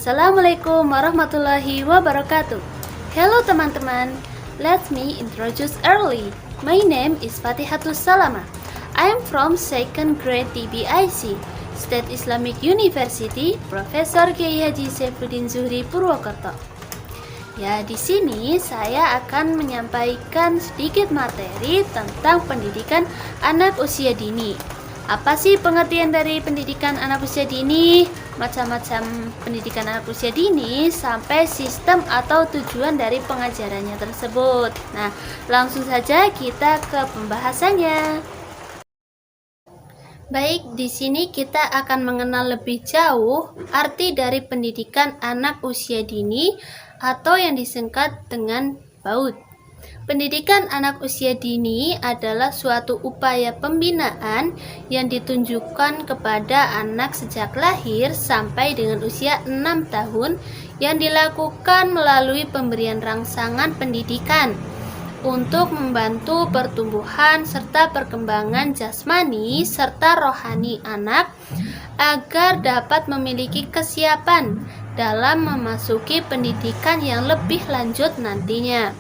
Assalamualaikum warahmatullahi wabarakatuh. Hello teman-teman, let me introduce early. My name is Fatihatus Salama. I am from 2nd grade TBIC, State Islamic University, Profesor Kiai Haji Saifuddin Zuhri Purwokerto. Ya, di sini saya akan menyampaikan sedikit materi tentang pendidikan anak usia dini. Apa sih pengertian dari pendidikan anak usia dini? Macam-macam pendidikan anak usia dini sampai sistem atau tujuan dari pengajarannya tersebut. Nah, langsung saja kita ke pembahasannya. Baik, di sini kita akan mengenal lebih jauh arti dari pendidikan anak usia dini atau yang disingkat dengan PAUD. Pendidikan anak usia dini adalah suatu upaya pembinaan yang ditunjukkan kepada anak sejak lahir sampai dengan usia 6 tahun yang dilakukan melalui pemberian rangsangan pendidikan untuk membantu pertumbuhan serta perkembangan jasmani serta rohani anak agar dapat memiliki kesiapan dalam memasuki pendidikan yang lebih lanjut nantinya.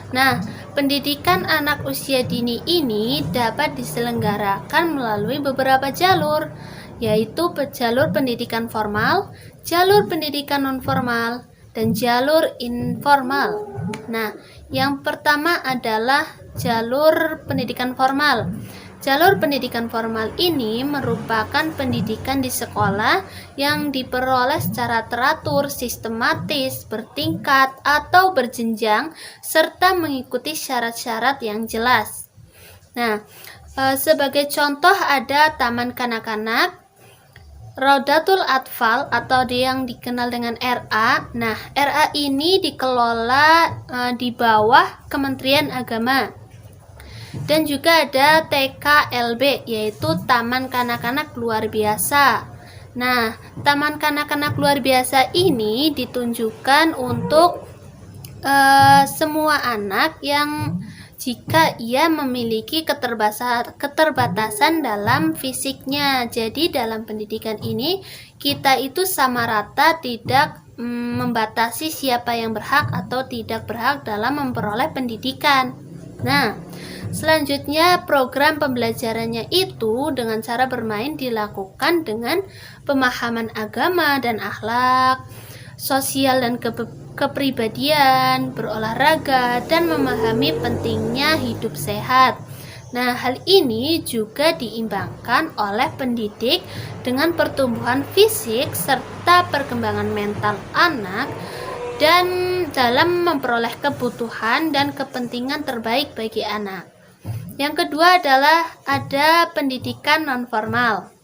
Nah, pendidikan anak usia dini ini dapat diselenggarakan melalui beberapa jalur, yaitu jalur pendidikan formal, jalur pendidikan non-formal, dan jalur informal. Nah, yang pertama adalah jalur pendidikan formal. Jalur pendidikan formal ini merupakan pendidikan di sekolah yang diperoleh secara teratur, sistematis, bertingkat, atau berjenjang, serta mengikuti syarat-syarat yang jelas. Nah, sebagai contoh ada Taman Kanak-kanak, Raudatul Atfal atau yang dikenal dengan RA. Nah, RA ini dikelola di bawah Kementerian Agama. Dan juga ada TKLB, yaitu Taman Kanak-kanak Luar Biasa. Nah, Taman Kanak-kanak Luar Biasa ini ditunjukkan untuk semua anak yang jika ia memiliki keterbatasan dalam fisiknya. Jadi dalam pendidikan ini kita itu sama rata, tidak membatasi siapa yang berhak atau tidak berhak dalam memperoleh pendidikan. Nah, selanjutnya program pembelajarannya itu dengan cara bermain dilakukan dengan pemahaman agama dan akhlak, sosial dan kepribadian, berolahraga, dan memahami pentingnya hidup sehat. Nah, hal ini juga diimbangkan oleh pendidik dengan pertumbuhan fisik serta perkembangan mental anak dan dalam memperoleh kebutuhan dan kepentingan terbaik bagi anak. Yang kedua adalah ada pendidikan non-formal.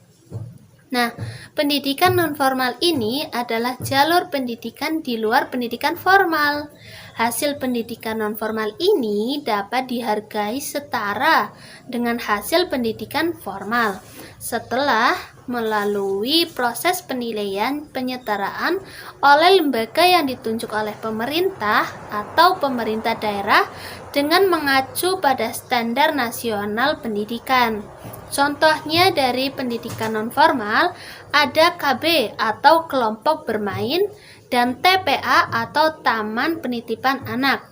Nah, pendidikan non-formal ini adalah jalur pendidikan di luar pendidikan formal. Hasil pendidikan non-formal ini dapat dihargai setara dengan hasil pendidikan formal setelah melalui proses penilaian penyetaraan oleh lembaga yang ditunjuk oleh pemerintah atau pemerintah daerah dengan mengacu pada standar nasional pendidikan. Contohnya dari pendidikan non-formal ada KB atau kelompok bermain dan TPA atau taman penitipan anak.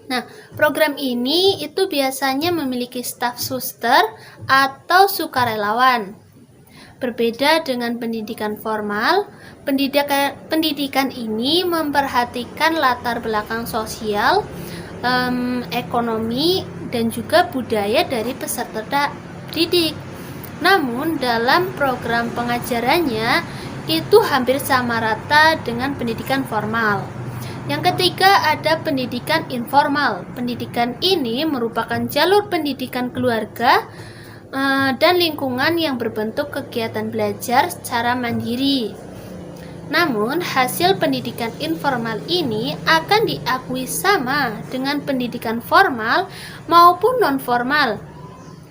Nah, program ini itu biasanya memiliki staf suster atau sukarelawan. Berbeda dengan pendidikan formal, pendidikan ini memperhatikan latar belakang sosial, ekonomi, dan juga budaya dari peserta didik. Namun dalam program pengajarannya itu hampir sama rata dengan pendidikan formal. Yang ketiga ada pendidikan informal. Pendidikan ini merupakan jalur pendidikan keluarga dan lingkungan yang berbentuk kegiatan belajar secara mandiri. Namun, hasil pendidikan informal ini akan diakui sama dengan pendidikan formal maupun non-formal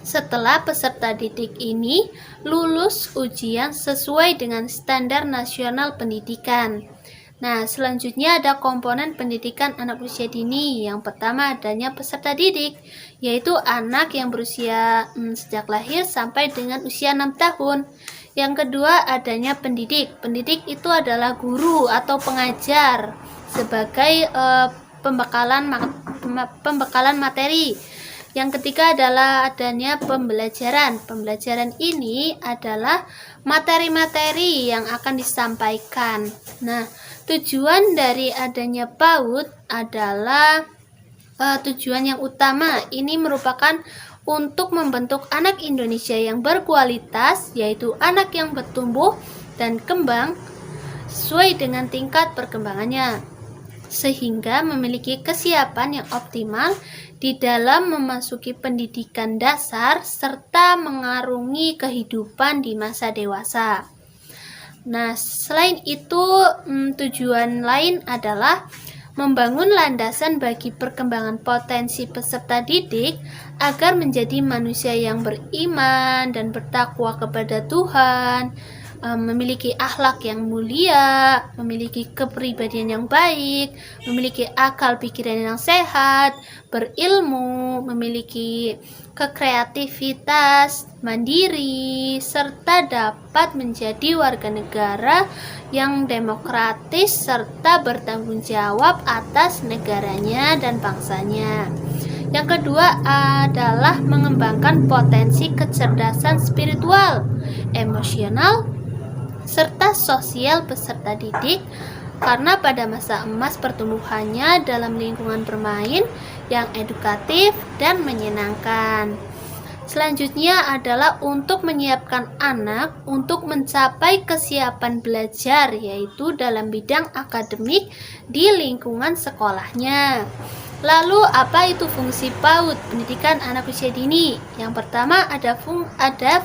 setelah peserta didik ini lulus ujian sesuai dengan standar nasional pendidikan. Nah, selanjutnya ada komponen pendidikan anak usia dini. Yang pertama adanya peserta didik, yaitu anak yang berusia sejak lahir sampai dengan usia 6 tahun. Yang kedua, adanya pendidik. Pendidik itu adalah guru atau pengajar sebagai pembekalan materi. Yang ketiga adalah adanya pembelajaran. Pembelajaran ini adalah materi-materi yang akan disampaikan. Nah, tujuan dari adanya PAUD adalah tujuan yang utama. Ini merupakan untuk membentuk anak Indonesia yang berkualitas, yaitu anak yang bertumbuh dan kembang sesuai dengan tingkat perkembangannya, sehingga memiliki kesiapan yang optimal di dalam memasuki pendidikan dasar serta mengarungi kehidupan di masa dewasa. Nah, selain itu, tujuan lain adalah membangun landasan bagi perkembangan potensi peserta didik agar menjadi manusia yang beriman dan bertakwa kepada Tuhan, memiliki akhlak yang mulia, memiliki kepribadian yang baik, memiliki akal pikiran yang sehat, berilmu, memiliki kekreativitas, mandiri, serta dapat menjadi warga negara yang demokratis serta bertanggung jawab atas negaranya dan bangsanya. Yang kedua adalah mengembangkan potensi kecerdasan spiritual, emosional, serta sosial peserta didik, karena pada masa emas pertumbuhannya dalam lingkungan bermain yang edukatif dan menyenangkan. Selanjutnya adalah untuk menyiapkan anak untuk mencapai kesiapan belajar, yaitu dalam bidang akademik di lingkungan sekolahnya. Lalu apa itu fungsi PAUD, pendidikan anak usia dini? Yang pertama ada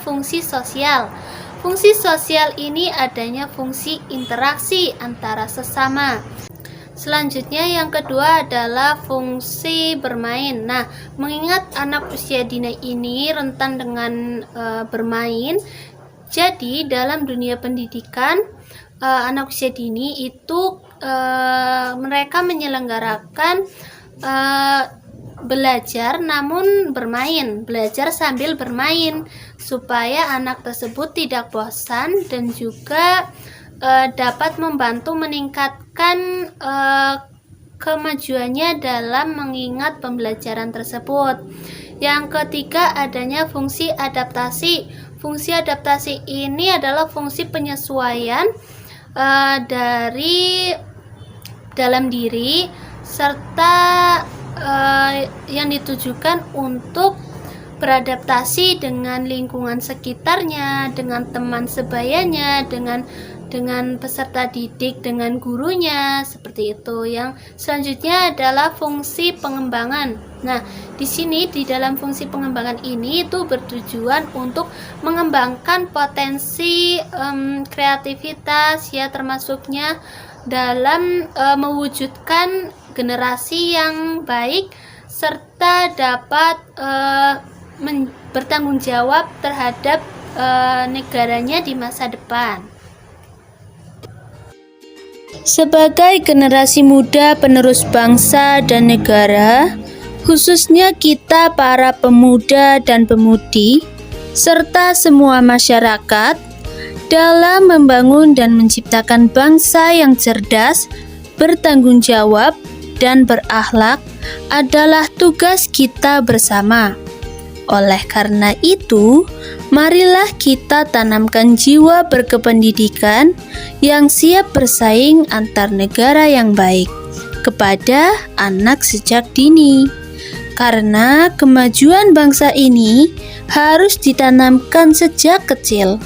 fungsi sosial. Fungsi sosial ini adanya fungsi interaksi antara sesama. Selanjutnya yang kedua adalah fungsi bermain. Nah, mengingat anak usia dini ini rentan dengan bermain, jadi dalam dunia pendidikan anak usia dini itu mereka menyelenggarakan belajar namun bermain, belajar sambil bermain, supaya anak tersebut tidak bosan dan juga dapat membantu meningkatkan kemajuannya dalam mengingat pembelajaran tersebut. Yang ketiga adanya fungsi adaptasi. Fungsi adaptasi ini adalah fungsi penyesuaian dari dalam diri serta yang ditujukan untuk beradaptasi dengan lingkungan sekitarnya, dengan teman sebayanya, dengan peserta didik, dengan gurunya, seperti itu. Yang selanjutnya adalah fungsi pengembangan. Nah, di sini di dalam fungsi pengembangan ini itu bertujuan untuk mengembangkan potensi kreativitas, ya, termasuknya dalam mewujudkan generasi yang baik serta dapat bertanggung jawab terhadap negaranya di masa depan. Sebagai generasi muda penerus bangsa dan negara, khususnya kita para pemuda dan pemudi, serta semua masyarakat, dalam membangun dan menciptakan bangsa yang cerdas, bertanggung jawab, dan berakhlak adalah tugas kita bersama. Oleh karena itu, marilah kita tanamkan jiwa berkependidikan yang siap bersaing antar negara yang baik kepada anak sejak dini. Karena kemajuan bangsa ini harus ditanamkan sejak kecil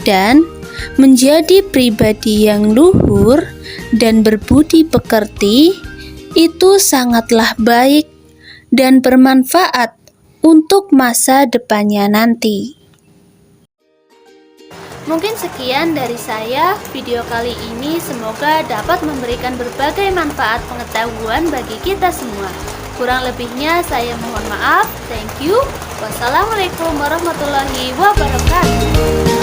dan menjadi pribadi yang luhur dan berbudi pekerti itu sangatlah baik dan bermanfaat untuk masa depannya nanti. Mungkin sekian dari saya video kali ini, semoga dapat memberikan berbagai manfaat pengetahuan bagi kita semua. Kurang lebihnya saya mohon maaf. Thank you. Wassalamualaikum warahmatullahi wabarakatuh.